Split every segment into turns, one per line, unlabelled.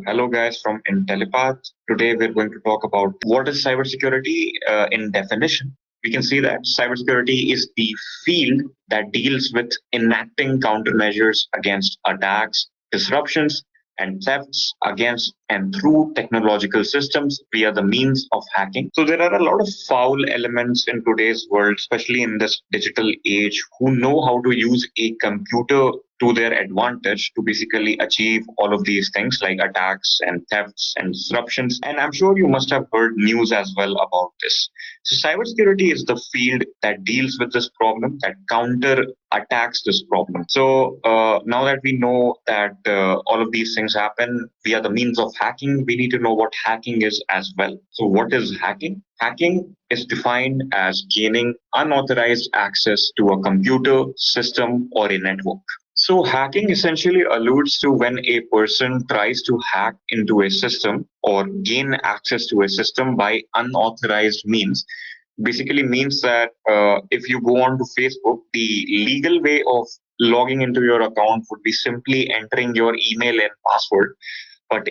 Hello, guys from Intellipaat. Today, we're going to talk about what is cybersecurity in definition. We can see that cybersecurity is the field that deals with enacting countermeasures against attacks, disruptions, and thefts against and through technological systems via the means of hacking. So, there are a lot of foul elements in today's world, especially in this digital age, who know how to use a computer to their advantage to basically achieve all of these things like attacks and thefts and disruptions. And I'm sure you must have heard news as well about this. So cybersecurity is the field that deals with this problem, that counter attacks this problem. So now that we know that all of these things happen via the means of hacking, we need to know what hacking is as well. So what is hacking? Hacking is defined as gaining unauthorized access to a computer, system, or a network. So hacking essentially alludes to when a person tries to hack into a system or gain access to a system by unauthorized means. Basically means that if you go on to Facebook, the legal way of logging into your account would be simply entering your email and password. But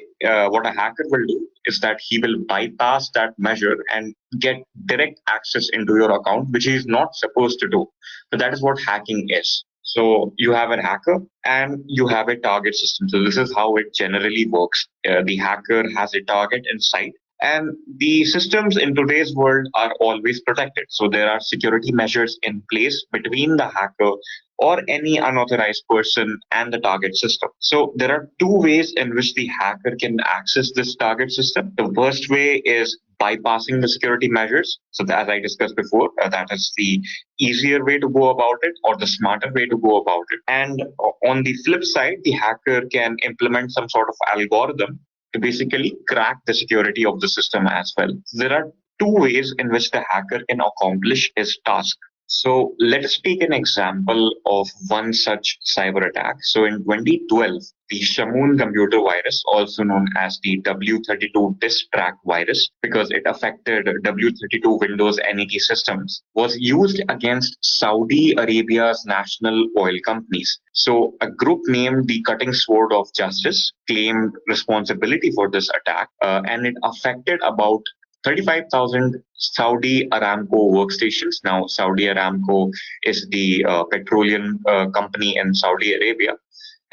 what a hacker will do is that he will bypass that measure and get direct access into your account, which he is not supposed to do. So that is what hacking is. So you have a hacker and you have a target system. So this is how it generally works. The hacker has a target in sight, and the systems in today's world are always protected. So there are security measures in place between the hacker or any unauthorized person and the target system. So there are two ways in which the hacker can access this target system. The first way is bypassing the security measures. So as I discussed before, that is the easier way to go about it or the smarter way to go about it. And on the flip side, the hacker can implement some sort of algorithm to basically crack the security of the system as well. There are two ways in which the hacker can accomplish his task. So let us take an example of one such cyber attack. So in 2012, the shamoon computer virus, also known as the W32 disk track virus, because it affected W32 Windows NET systems, was used against Saudi Arabia's national oil companies. So a group named the Cutting Sword of Justice claimed responsibility for this attack, and it affected about 35,000 Saudi Aramco workstations. Now, Saudi Aramco is the petroleum company in Saudi Arabia.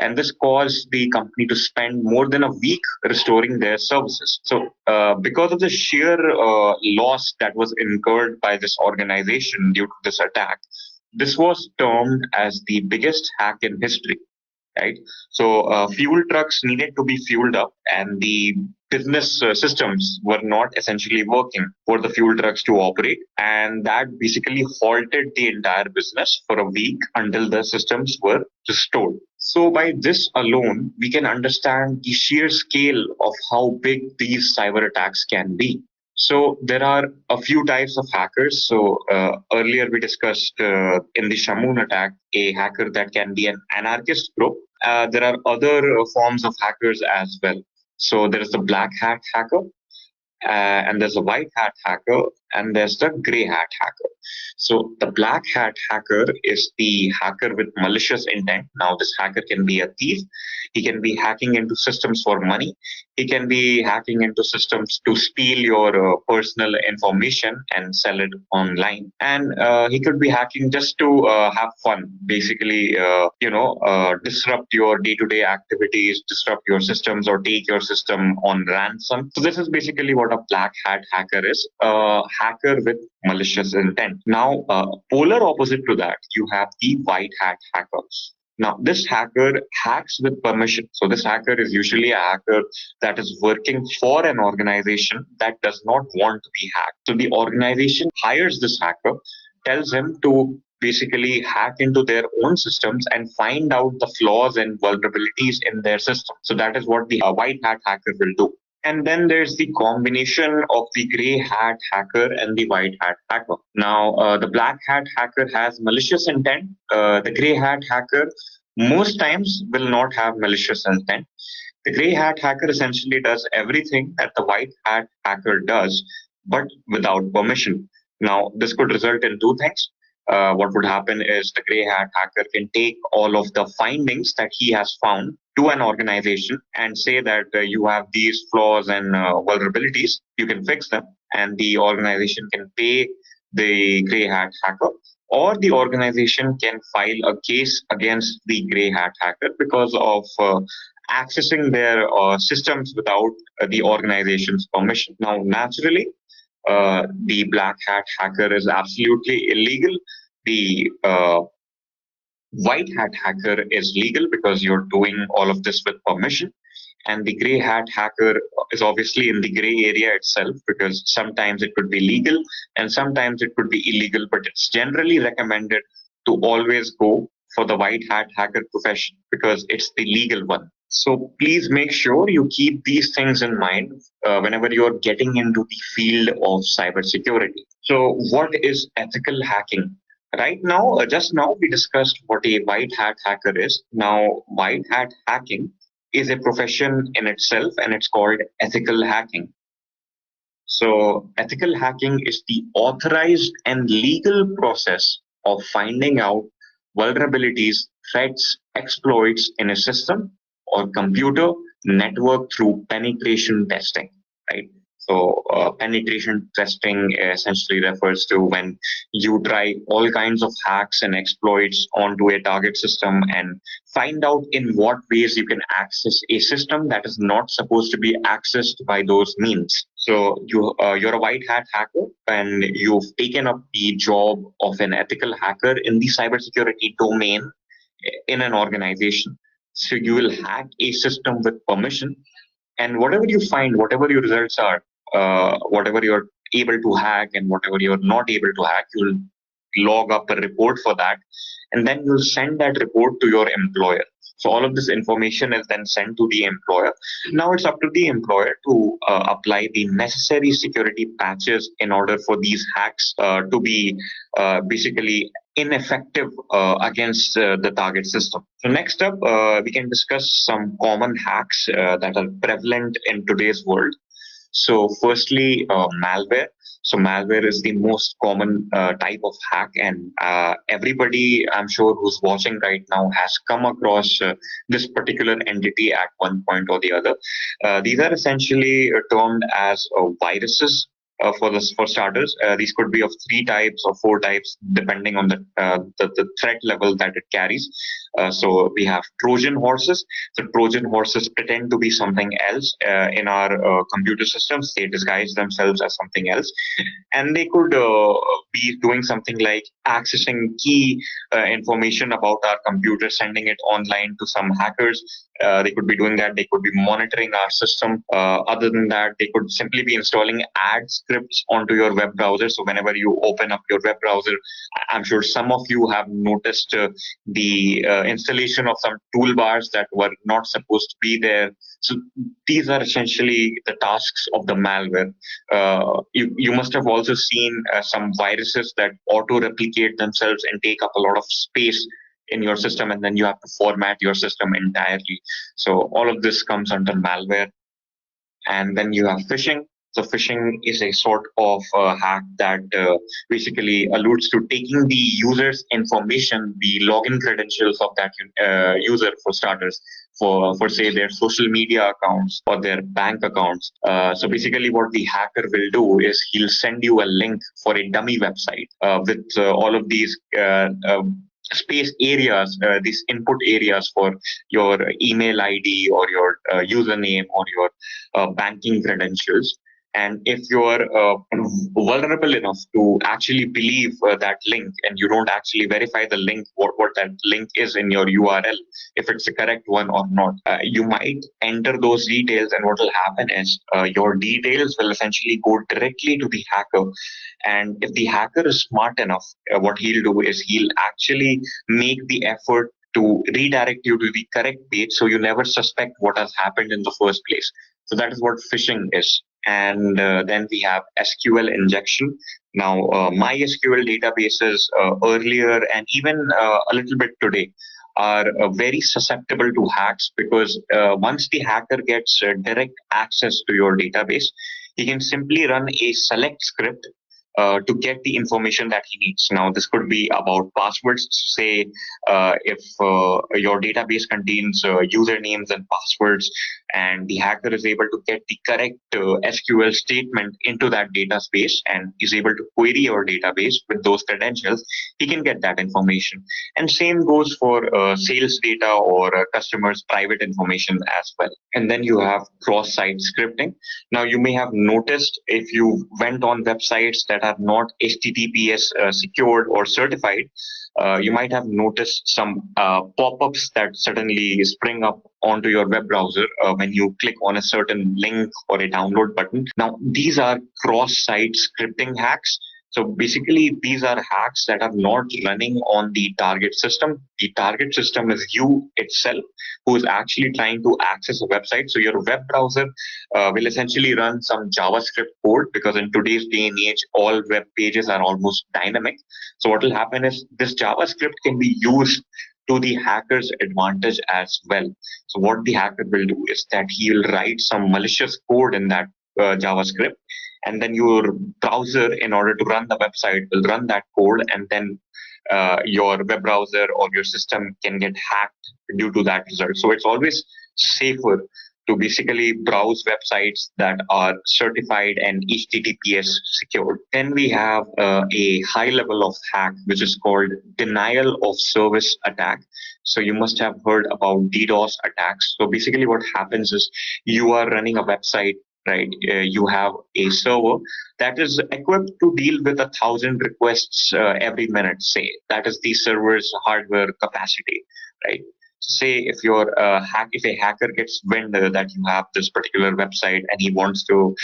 And this caused the company to spend more than a week restoring their services. So, because of the sheer loss that was incurred by this organization due to this attack, this was termed as the biggest hack in history. Right. So fuel trucks needed to be fueled up, and the business systems were not essentially working for the fuel trucks to operate. And that basically halted the entire business for a week until the systems were restored. So by this alone, we can understand the sheer scale of how big these cyber attacks can be. So there are a few types of hackers. So earlier we discussed in the Shamoon attack, a hacker that can be an anarchist group. There are other forms of hackers as well. So there is the black hat hacker, and there's a white hat hacker, and there's the gray hat hacker. So the black hat hacker is the hacker with malicious intent. Now, this hacker can be a thief. He can be hacking into systems for money. He can be hacking into systems to steal your personal information and sell it online. And he could be hacking just to have fun, basically, disrupt your day-to-day activities, disrupt your systems, or take your system on ransom. So this is basically what a black hat hacker is, a hacker with malicious intent. Now, polar opposite to that, you have the white hat hackers. Now, this hacker hacks with permission. So this hacker is usually a hacker that is working for an organization that does not want to be hacked. So the organization hires this hacker, tells him to basically hack into their own systems and find out the flaws and vulnerabilities in their system. So that is what the white hat hacker will do. And then there's the combination of the gray hat hacker and the white hat hacker. Now, the black hat hacker has malicious intent. The gray hat hacker most times will not have malicious intent. The gray hat hacker essentially does everything that the white hat hacker does, but without permission. Now, this could result in two things. What would happen is the gray hat hacker can take all of the findings that he has found to an organization and say that you have these flaws and vulnerabilities, you can fix them, and the organization can pay the gray hat hacker, or the organization can file a case against the gray hat hacker because of accessing their systems without the organization's permission. Now, naturally, the black hat hacker is absolutely illegal. The white hat hacker is legal because you're doing all of this with permission. And the gray hat hacker is obviously in the gray area itself, because sometimes it could be legal and sometimes it could be illegal, but it's generally recommended to always go for the white hat hacker profession because it's the legal one. So please make sure you keep these things in mind whenever you're getting into the field of cybersecurity. So, what is ethical hacking? Right now, just now we discussed what a white hat hacker is. Now, white hat hacking is a profession in itself, and it's called ethical hacking. So, ethical hacking is the authorized and legal process of finding out vulnerabilities, threats, exploits in a system or computer network through penetration testing, right? So, penetration testing essentially refers to when you try all kinds of hacks and exploits onto a target system and find out in what ways you can access a system that is not supposed to be accessed by those means. So you're a white hat hacker and you've taken up the job of an ethical hacker in the cybersecurity domain in an organization. So you will hack a system with permission, and whatever you find, whatever your results are, whatever you're able to hack and whatever you're not able to hack, you'll log up a report for that, and then you'll send that report to your employer. So all of this information is then sent to the employer. Now it's up to the employer to apply the necessary security patches in order for these hacks to be basically ineffective against the target system. So next up, we can discuss some common hacks that are prevalent in today's world. So, firstly, malware. So, malware is the most common type of hack, and everybody, I'm sure, who's watching right now has come across this particular entity at one point or the other. These are essentially termed as viruses. For starters, these could be of three types or four types, depending on the threat level that it carries. So we have Trojan horses. So Trojan horses pretend to be something else in our computer systems. They disguise themselves as something else, and they could be doing something like accessing key information about our computer, sending it online to some hackers. They could be doing that. They could be monitoring our system. Other than that, they could simply be installing ad scripts onto your web browser. So whenever you open up your web browser, I'm sure some of you have noticed the installation of some toolbars that were not supposed to be there. So these are essentially the tasks of the malware. You must have also seen some viruses that auto-replicate themselves and take up a lot of space in your system, and then you have to format your system entirely. So all of this comes under malware. And then you have phishing. So phishing is a sort of hack that basically alludes to taking the user's information, the login credentials of that user, for starters, for say their social media accounts or their bank accounts. So basically, what the hacker will do is he'll send you a link for a dummy website with all of these space areas, these input areas for your email ID or your username or your banking credentials. And if you're vulnerable enough to actually believe that link and you don't actually verify the link, what that link is in your URL, if it's the correct one or not, you might enter those details, and what will happen is your details will essentially go directly to the hacker. And if the hacker is smart enough, what he'll do is he'll actually make the effort to redirect you to the correct page so you never suspect what has happened in the first place. So that is what phishing is. And then we have SQL injection. Now, MySQL databases earlier and even a little bit today are very susceptible to hacks, because once the hacker gets direct access to your database, he can simply run a select script to get the information that he needs. Now, this could be about passwords. Say, if your database contains usernames and passwords, and the hacker is able to get the correct SQL statement into that data space and is able to query your database with those credentials, he can get that information. And same goes for sales data or customers' private information as well. And then you have cross-site scripting. Now, you may have noticed if you went on websites that are not HTTPS secured or certified, you might have noticed some pop-ups that suddenly spring up onto your web browser when you click on a certain link or a download button. Now, these are cross-site scripting hacks. So basically, these are hacks that are not running on the target system. The target system is you itself, who is actually trying to access a website. So your web browser will essentially run some JavaScript code, because in today's day and age, all web pages are almost dynamic. So what will happen is this JavaScript can be used to the hacker's advantage as well. So what the hacker will do is that he will write some malicious code in that JavaScript, and then your browser, in order to run the website, will run that code, and then your web browser or your system can get hacked due to that result. So it's always safer to basically browse websites that are certified and HTTPS secured. Then we have a high level of hack, which is called denial of service attack. So you must have heard about DDoS attacks. So basically what happens is you are running a website, right? You have a server that is equipped to deal with 1,000 requests every minute, say. That is the server's hardware capacity, right? Say if if a hacker gets wind that you have this particular website and he wants to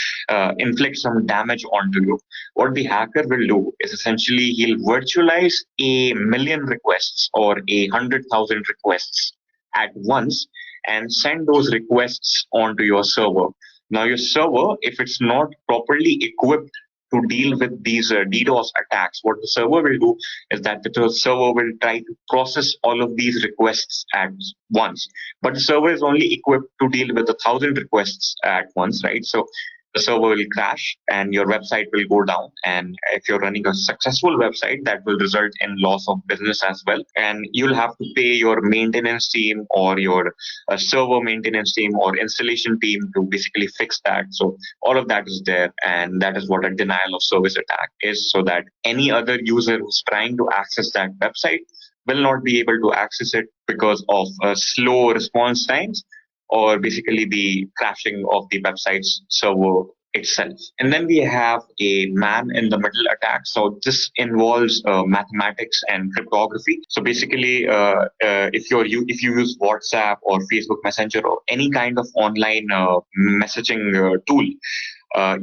inflict some damage onto you, what the hacker will do is essentially he'll virtualize 1,000,000 requests or 100,000 requests at once and send those requests onto your server. Now, your server, if it's not properly equipped to deal with these DDoS attacks, what the server will do is that the server will try to process all of these requests at once. But the server is only equipped to deal with 1,000 requests at once, right? So the server will crash and your website will go down. And if you're running a successful website, that will result in loss of business as well. And you'll have to pay your maintenance team or your server maintenance team or installation team to basically fix that. So all of that is there. And that is what a denial of service attack is, so that any other user who's trying to access that website will not be able to access it because of slow response times or basically the crashing of the website's server itself. And then we have a man in the middle attack. So this involves mathematics and cryptography. So basically, if you use WhatsApp or Facebook Messenger or any kind of online messaging tool,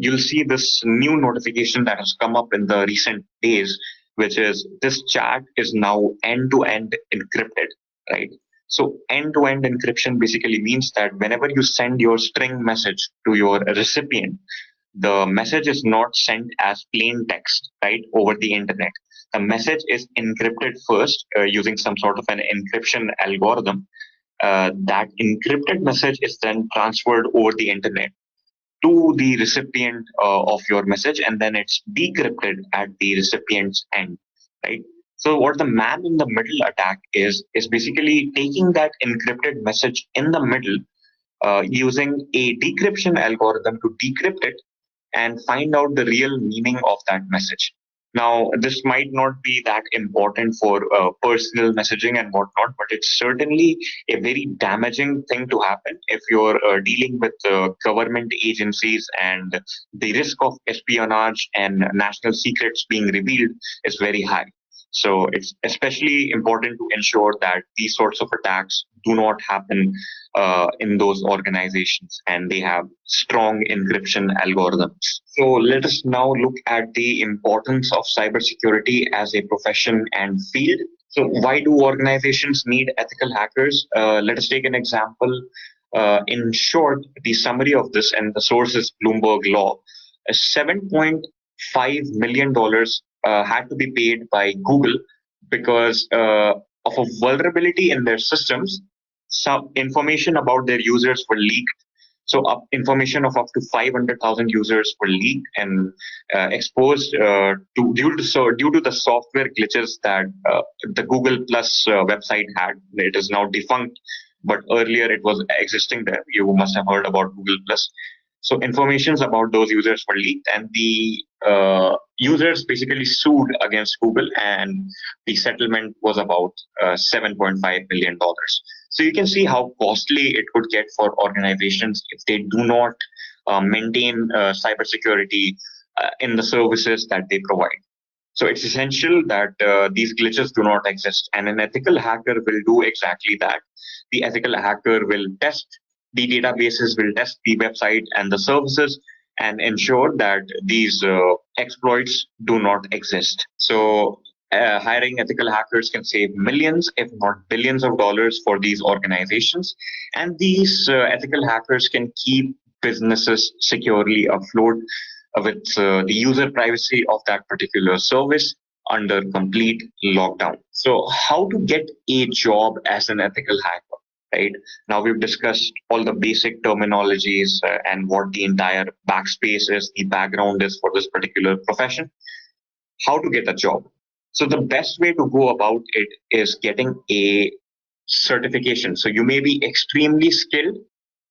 you'll see this new notification that has come up in the recent days, which is this chat is now end-to-end encrypted, right? So end-to-end encryption basically means that whenever you send your string message to your recipient, the message is not sent as plain text, right, over the internet. The message is encrypted first using some sort of an encryption algorithm. That encrypted message is then transferred over the internet to the recipient of your message, and then it's decrypted at the recipient's end, right? So what the man in the middle attack is basically taking that encrypted message in the middle, using a decryption algorithm to decrypt it and find out the real meaning of that message. Now, this might not be that important for personal messaging and whatnot, but it's certainly a very damaging thing to happen if you're dealing with government agencies, and the risk of espionage and national secrets being revealed is very high. So it's especially important to ensure that these sorts of attacks do not happen in those organizations, and they have strong encryption algorithms. So let us now look at the importance of cybersecurity as a profession and field. So why do organizations need ethical hackers? Let us take an example. In short, the summary of this, and the source is Bloomberg Law, $7.5 million had to be paid by Google because of a vulnerability in their systems. Some information about their users were leaked. So information of up to 500,000 users were leaked and exposed due to the software glitches that the Google Plus website had. It is now defunct, but earlier it was existing there. You must have heard about Google Plus. So informations about those users were leaked, and the users basically sued against Google, and the settlement was about $7.5 billion. So you can see how costly it could get for organizations if they do not maintain cybersecurity in the services that they provide. So it's essential that these glitches do not exist, and an ethical hacker will do exactly that. The ethical hacker will test the databases, will test the website and the services, and ensure that these exploits do not exist. So hiring ethical hackers can save millions, if not billions of dollars for these organizations. And these ethical hackers can keep businesses securely afloat with the user privacy of that particular service under complete lockdown. So, how to get a job as an ethical hacker? Right now, we've discussed all the basic terminologies and what the entire backspace is, the background is for this particular profession. How to get a job? So, the best way to go about it is getting a certification. So, you may be extremely skilled,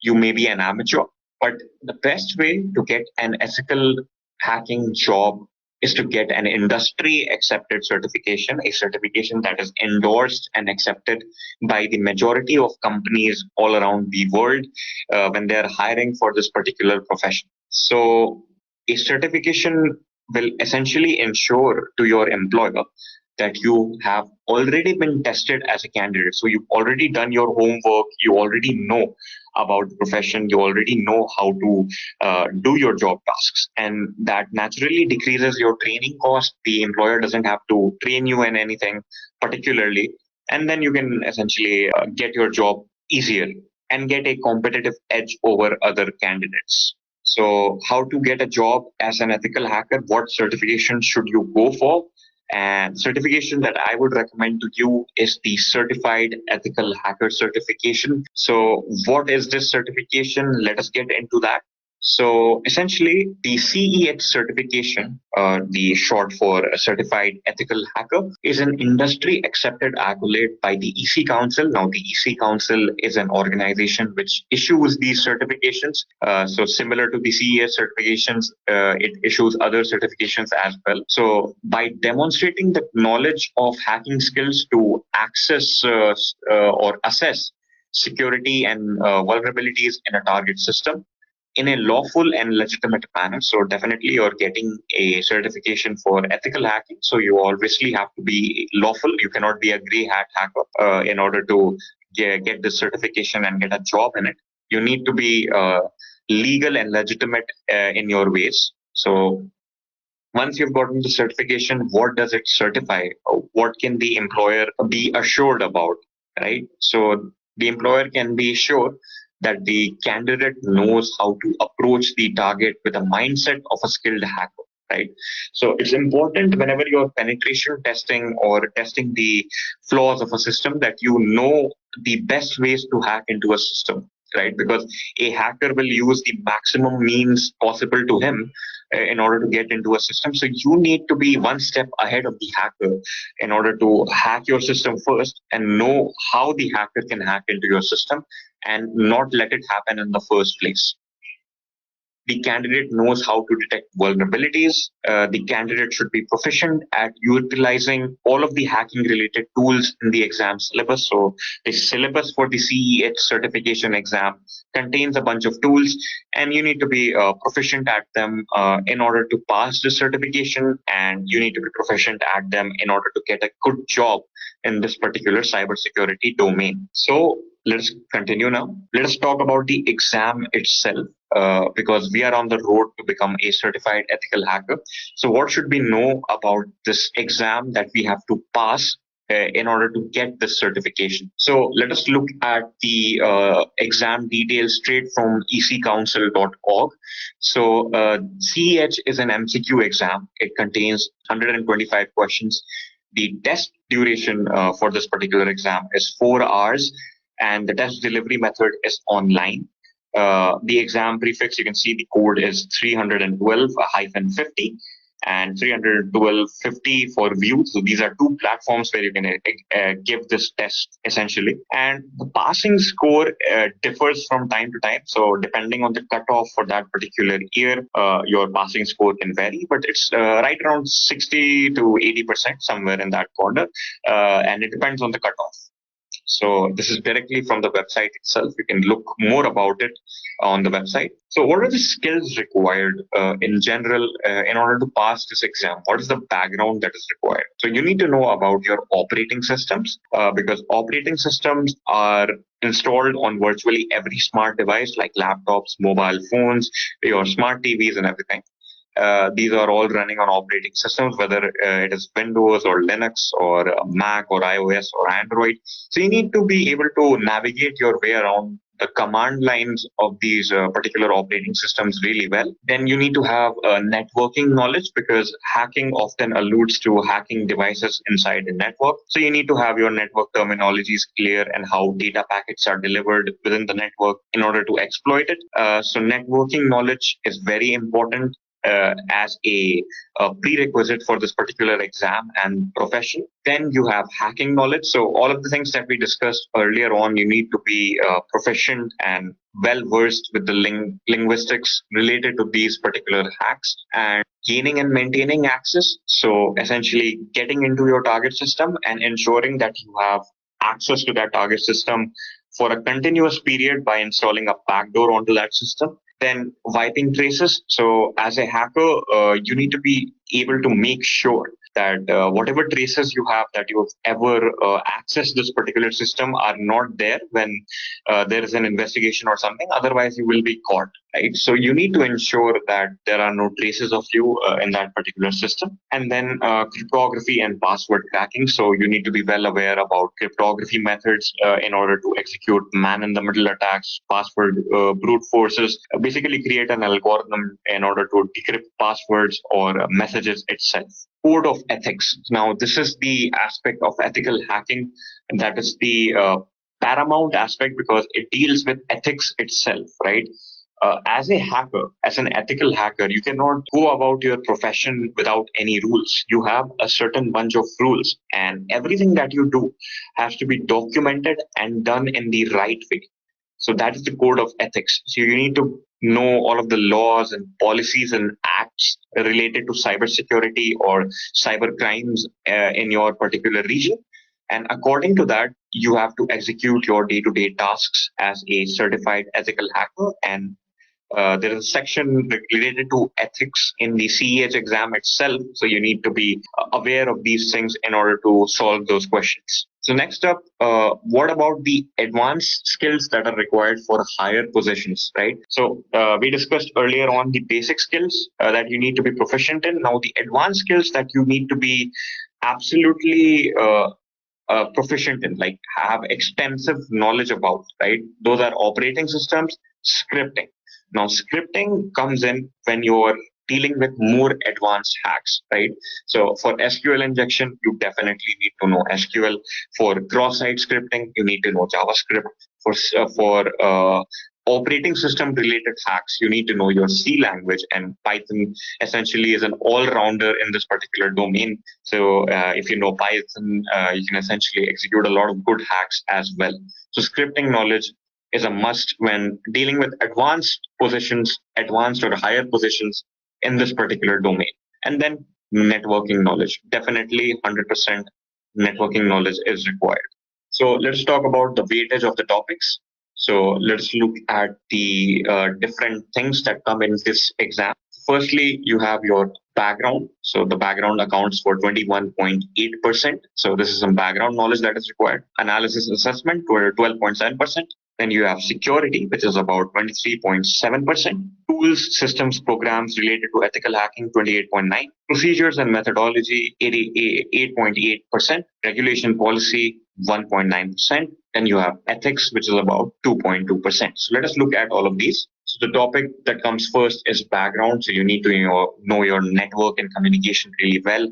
you may be an amateur, but the best way to get an ethical hacking job is to get an industry accepted certification, a certification that is endorsed and accepted by the majority of companies all around the world when they're hiring for this particular profession. So, a certification will essentially ensure to your employer that you have already been tested as a candidate. So you've already done your homework, you already know about the profession, you already know how to do your job tasks. And that naturally decreases your training cost. The employer doesn't have to train you in anything particularly. And then you can essentially get your job easier and get a competitive edge over other candidates. So, how to get a job as an ethical hacker? What certification should you go for? And certification that I would recommend to you is the Certified Ethical Hacker certification. So, what is this certification? Let us get into that. So, essentially, the CEH certification, the short for Certified Ethical Hacker, is an industry accepted accolade by the EC Council. Now, the EC Council is an organization which issues these certifications. So, similar to the CEH certifications, it issues other certifications as well. So, by demonstrating the knowledge of hacking skills to access or assess security and vulnerabilities in a target system in a lawful and legitimate manner. So definitely you're getting a certification for ethical hacking. So you obviously have to be lawful. You cannot be a gray hat hacker in order to get this certification and get a job in it. You need to be legal and legitimate in your ways. So once you've gotten the certification, what does it certify? What can the employer be assured about, right? So the employer can be sure that the candidate knows how to approach the target with a mindset of a skilled hacker, right? So it's important whenever you're penetration testing or testing the flaws of a system that you know the best ways to hack into a system, right? Because a hacker will use the maximum means possible to him in order to get into a system. So you need to be one step ahead of the hacker in order to hack your system first and know how the hacker can hack into your system and not let it happen in the first place. The candidate knows how to detect vulnerabilities. The candidate should be proficient at utilizing all of the hacking related tools in the exam syllabus. So the syllabus for the CEH certification exam contains a bunch of tools, and you need to be proficient at them in order to pass the certification, and you need to be proficient at them in order to get a good job in this particular cybersecurity domain. So let's continue now. Let us talk about the exam itself. Because we are on the road to become a certified ethical hacker. So, what should we know about this exam that we have to pass in order to get this certification? So, let us look at the exam details straight from eccouncil.org. So, CEH is an MCQ exam. It contains 125 questions. The test duration for this particular exam is 4 hours, and the test delivery method is online. The exam prefix, you can see the code is 312-50 and 312-50 for view. So these are two platforms where you can give this test essentially. And the passing score differs from time to time. So depending on the cutoff for that particular year, your passing score can vary, but it's right around 60 to 80%, somewhere in that corner. And it depends on the cutoff. So this is directly from the website itself. You can look more about it on the website. So what are the skills required in general in order to pass this exam? What is the background that is required? So you need to know about your operating systems because operating systems are installed on virtually every smart device like laptops, mobile phones, your smart TVs and everything. These are all running on operating systems, whether it is Windows or Linux or Mac or iOS or Android. So you need to be able to navigate your way around the command lines of these particular operating systems really well. Then you need to have networking knowledge because hacking often alludes to hacking devices inside the network. So you need to have your network terminologies clear and how data packets are delivered within the network in order to exploit it. So networking knowledge is very important as a prerequisite for this particular exam and profession. Then you have hacking knowledge. So all of the things that we discussed earlier on, you need to be proficient and well versed with the linguistics related to these particular hacks and gaining and maintaining access. So essentially getting into your target system and ensuring that you have access to that target system for a continuous period by installing a backdoor onto that system. Then wiping traces. So as a hacker, you need to be able to make sure that whatever traces you have that you've ever accessed this particular system are not there when there is an investigation or something. Otherwise, you will be caught, right? So you need to ensure that there are no traces of you in that particular system. And then cryptography and password cracking. So you need to be well aware about cryptography methods in order to execute man-in-the-middle attacks, password brute forces, basically create an algorithm in order to decrypt passwords or messages itself. Code of ethics. Now, this is the aspect of ethical hacking, and that is the paramount aspect because it deals with ethics itself, right? As a hacker, as an ethical hacker, you cannot go about your profession without any rules. You have a certain bunch of rules, and everything that you do has to be documented and done in the right way. So that is the code of ethics. So you need to know all of the laws and policies and acts related to cybersecurity or cyber crimes in your particular region. And according to that, you have to execute your day-to-day tasks as a certified ethical hacker. And there is a section related to ethics in the CEH exam itself. So you need to be aware of these things in order to solve those questions. So next up, what about the advanced skills that are required for higher positions, right? So we discussed earlier on the basic skills that you need to be proficient in. Now the advanced skills that you need to be absolutely proficient in, like have extensive knowledge about, right? Those are operating systems, scripting. Now, scripting comes in when you're dealing with more advanced hacks, right? So for SQL injection, you definitely need to know SQL. For cross-site scripting, you need to know JavaScript. For operating system related hacks, you need to know your C language, and Python essentially is an all-rounder in this particular domain. So if you know Python, you can essentially execute a lot of good hacks as well. So scripting knowledge is a must when dealing with advanced positions, advanced or higher positions in this particular domain. And then networking knowledge, definitely 100% networking knowledge is required. So let's talk about the weightage of the topics. So let's look at the different things that come in this exam. Firstly, you have your background. So the background accounts for 21.8%. So this is some background knowledge that is required. Analysis assessment for 12.7%. Then you have security, which is about 23.7%. Tools, systems, programs related to ethical hacking, 28.9%. Procedures and methodology, 8.8%. Regulation policy, 1.9%. Then you have ethics, which is about 2.2%. So let us look at all of these. So the topic that comes first is background. So you need to know your network and communication really well,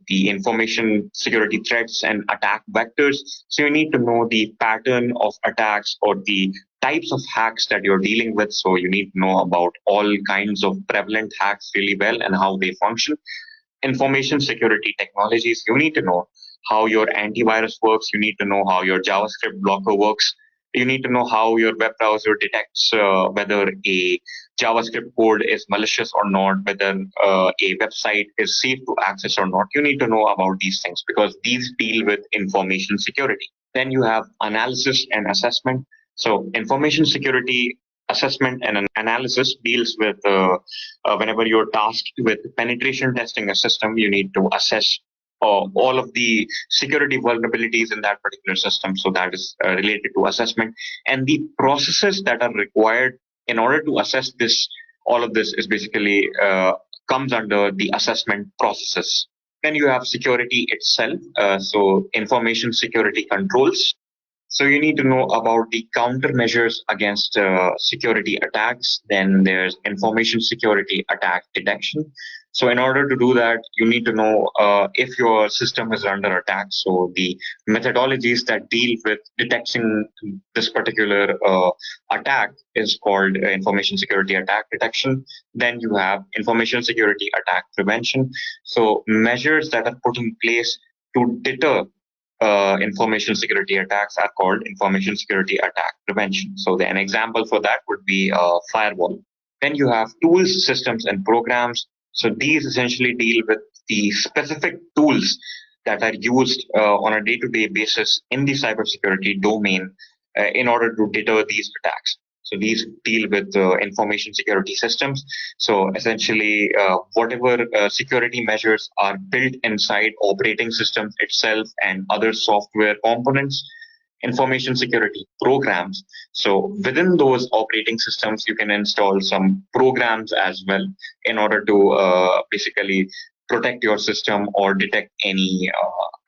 the information security threats and attack vectors. So you need to know the pattern of attacks or the types of hacks that you're dealing with. So you need to know about all kinds of prevalent hacks really well and how they function. Information security technologies, you need to know how your antivirus works, you need to know how your JavaScript blocker works, you need to know how your web browser detects whether a JavaScript code is malicious or not, whether a website is safe to access or not. You need to know about these things because these deal with information security. Then you have analysis and assessment. So information security assessment and analysis deals with whenever you're tasked with penetration testing a system, you need to assess all of the security vulnerabilities in that particular system. So that is related to assessment, and the processes that are required in order to assess this. All of this is basically comes under the assessment processes. Then you have security itself. So information security controls. So you need to know about the countermeasures against security attacks. Then there's information security attack detection. So in order to do that, you need to know if your system is under attack. So the methodologies that deal with detecting this particular attack is called information security attack detection. Then you have information security attack prevention. So measures that are put in place to deter information security attacks are called information security attack prevention. So an example for that would be a firewall. Then you have tools, systems, and programs. So these essentially deal with the specific tools that are used on a day-to-day basis in the cybersecurity domain in order to deter these attacks. So these deal with information security systems. So essentially, whatever security measures are built inside operating systems itself and other software components, information security programs. So within those operating systems, you can install some programs as well in order to basically protect your system or detect any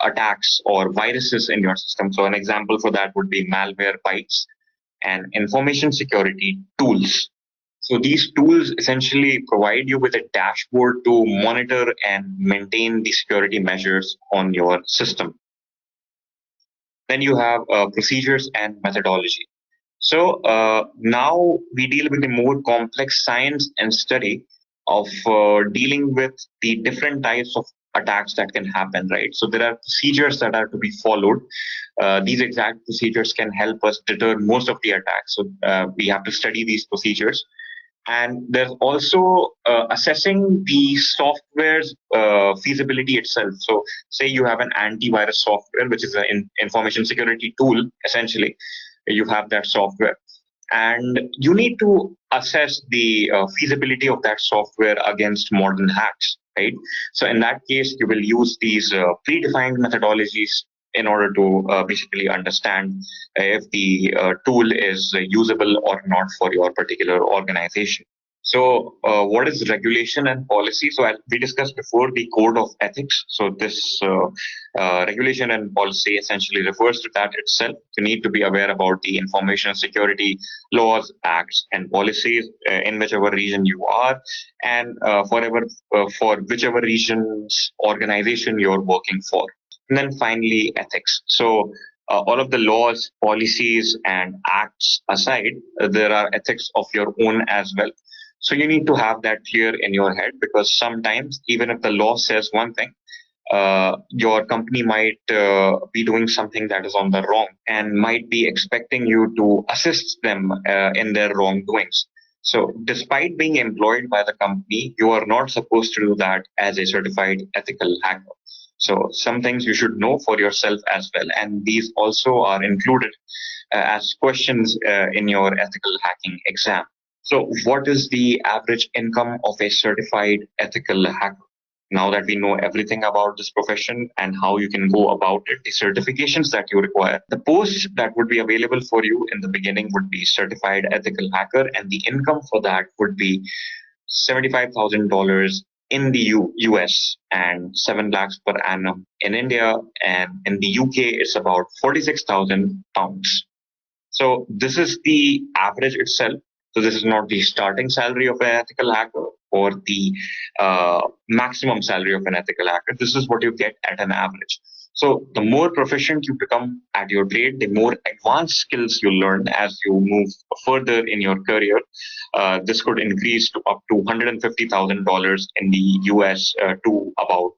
attacks or viruses in your system. So an example for that would be malware bytes and information security tools. So these tools essentially provide you with a dashboard to monitor and maintain the security measures on your system. Then you have procedures and methodology. So now we deal with the more complex science and study of dealing with the different types of attacks that can happen, right? So there are procedures that are to be followed. These exact procedures can help us deter most of the attacks. So we have to study these procedures. And there's also assessing the software's feasibility itself. So say you have an antivirus software, which is an information security tool, essentially. You have that software. And you need to assess the feasibility of that software against modern hacks, right? So in that case, you will use these predefined methodologies in order to basically understand if the tool is usable or not for your particular organization. So, what is regulation and policy? So, as we discussed before, the code of ethics. So, this regulation and policy essentially refers to that itself. You need to be aware about the information security laws, acts, and policies in whichever region you are, and for whichever region's organization you're working for. And then finally, ethics. So, all of the laws, policies, and acts aside, there are ethics of your own as well. So you need to have that clear in your head because sometimes, even if the law says one thing, your company might be doing something that is on the wrong and might be expecting you to assist them in their wrongdoings. So, despite being employed by the company, you are not supposed to do that as a certified ethical hacker. So, some things you should know for yourself as well. And these also are included as questions in your ethical hacking exam. So, what is the average income of a certified ethical hacker? Now that we know everything about this profession and how you can go about it, the certifications that you require, the posts that would be available for you in the beginning would be certified ethical hacker, and the income for that would be $75,000 in the US and 7 lakhs per annum in India, and in the UK it's about 46,000 pounds. So this is the average itself. So this is not the starting salary of an ethical hacker or the maximum salary of an ethical hacker. This is what you get at an average. So the more proficient you become at your trade, the more advanced skills you learn as you move further in your career. This could increase to up to $150,000 in the US to about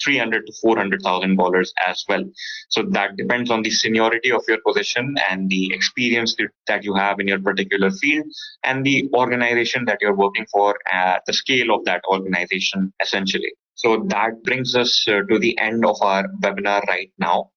300 to $400,000 as well. So that depends on the seniority of your position and the experience that you have in your particular field and the organization that you're working for at the scale of that organization essentially. So that brings us to the end of our webinar right now.